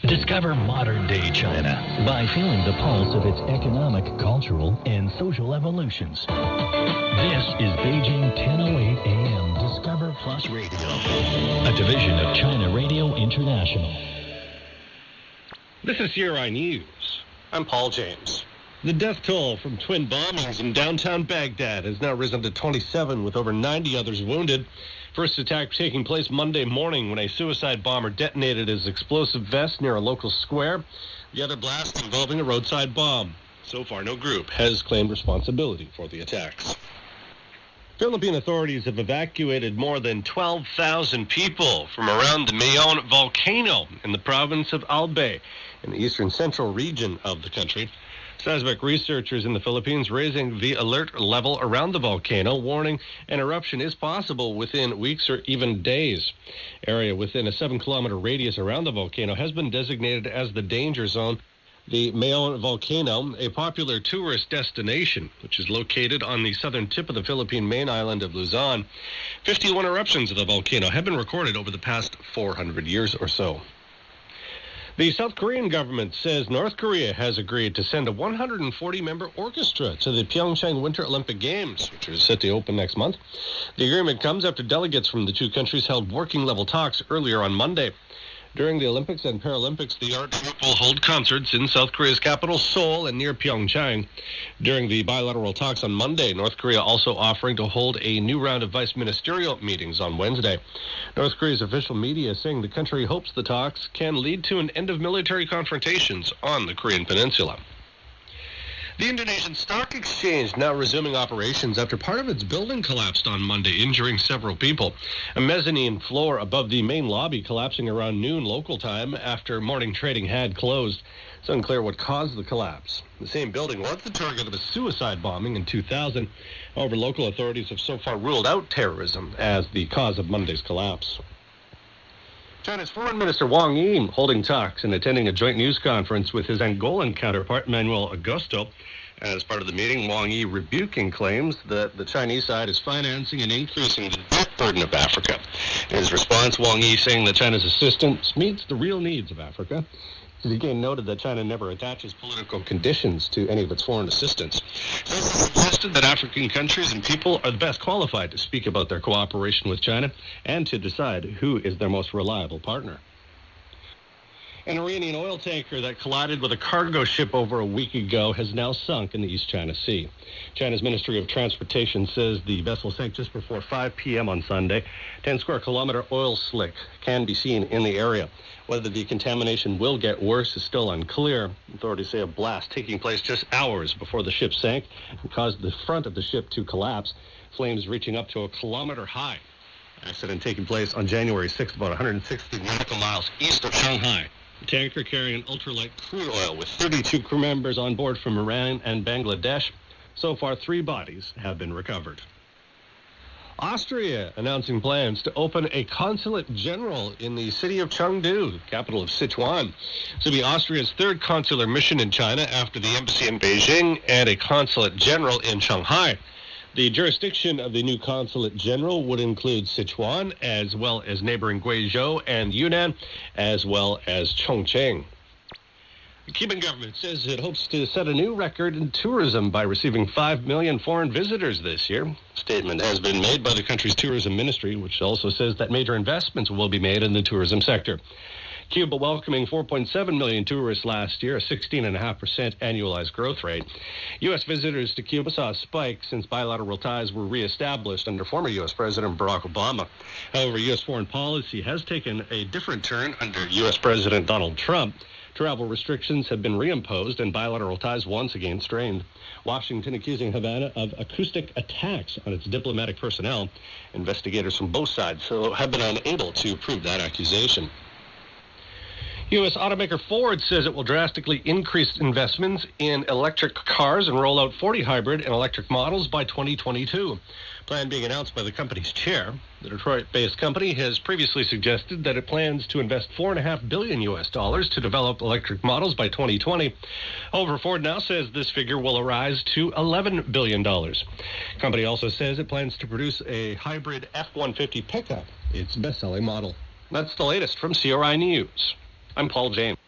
Discover modern-day China by feeling the pulse of its economic, cultural, and social evolutions. This is Beijing 10:08 a.m. Discover Plus Radio, a division of China Radio International. This is CRI News. I'm Paul James. The death toll from twin bombings in downtown Baghdad has now risen to 27, with over 90 others wounded. First attack taking place Monday morning when a suicide bomber detonated his explosive vest near a local square. The other blast involving a roadside bomb. So far, no group has claimed responsibility for the attacks. Philippine authorities have evacuated more than 12,000 people from around the Mayon volcano in the province of Albay, in the eastern central region of the country. Seismic researchers in the Philippines raising the alert level around the volcano, warning an eruption is possible within weeks or even days. Area within a 7-kilometer radius around the volcano has been designated as the danger zone. The Mayon volcano, a popular tourist destination, which is located on the southern tip of the Philippine main island of Luzon. 51 eruptions of the volcano have been recorded over the past 400 years or so. The South Korean government says North Korea has agreed to send a 140-member orchestra to the Pyeongchang Winter Olympic Games, which are set to open next month. The agreement comes after delegates from the two countries held working-level talks earlier on Monday. During the Olympics and Paralympics, the art group will hold concerts in South Korea's capital, Seoul, and near Pyeongchang. During the bilateral talks on Monday, North Korea also offering to hold a new round of vice ministerial meetings on Wednesday. North Korea's official media saying the country hopes the talks can lead to an end of military confrontations on the Korean peninsula. The Indonesian Stock Exchange now resuming operations after part of its building collapsed on Monday, injuring several people. A mezzanine floor above the main lobby collapsing around noon local time after morning trading had closed. It's unclear what caused the collapse. The same building was the target of a suicide bombing in 2000. However, local authorities have so far ruled out terrorism as the cause of Monday's collapse. China's Foreign Minister Wang Yi holding talks and attending a joint news conference with his Angolan counterpart Manuel Augusto. As part of the meeting, Wang Yi rebuking claims that the Chinese side is financing and increasing the debt burden of Africa. In his response, Wang Yi saying that China's assistance meets the real needs of Africa. He again noted that China never attaches political conditions to any of its foreign assistance. He suggested that African countries and people are the best qualified to speak about their cooperation with China and to decide who is their most reliable partner. An Iranian oil tanker that collided with a cargo ship over a week ago has now sunk in the East China Sea. China's Ministry of Transportation says the vessel sank just before 5 p.m. on Sunday. 10-square-kilometer oil slick can be seen in the area. Whether the contamination will get worse is still unclear. Authorities say a blast taking place just hours before the ship sank caused the front of the ship to collapse, flames reaching up to a kilometer high. Accident taking place on January 6th, about 160 nautical miles east of Shanghai. The tanker carrying an ultralight crude oil with 32 crew members on board from Iran and Bangladesh. So far, 3 bodies have been recovered. Austria announcing plans to open a consulate general in the city of Chengdu, capital of Sichuan. This will be Austria's 3rd consular mission in China after the embassy in Beijing and a consulate general in Shanghai. The jurisdiction of the new consulate general would include Sichuan, as well as neighboring Guizhou and Yunnan, as well as Chongqing. The Cuban government says it hopes to set a new record in tourism by receiving 5 million foreign visitors this year. A statement has been made by the country's tourism ministry, which also says that major investments will be made in the tourism sector. Cuba welcoming 4.7 million tourists last year, a 16.5% annualized growth rate. U.S. visitors to Cuba saw a spike since bilateral ties were reestablished under former U.S. President Barack Obama. However, U.S. foreign policy has taken a different turn under U.S. President Donald Trump. Travel restrictions have been reimposed and bilateral ties once again strained. Washington accusing Havana of acoustic attacks on its diplomatic personnel. Investigators from both sides have been unable to prove that accusation. U.S. automaker Ford says it will drastically increase investments in electric cars and roll out 40 hybrid and electric models by 2022. Plan being announced by the company's chair. The Detroit-based company has previously suggested that it plans to invest $4.5 billion to develop electric models by 2020. However, Ford now says this figure will rise to $11 billion. The company also says it plans to produce a hybrid F-150 pickup, its best-selling model. That's the latest from CRI News. I'm Paul James.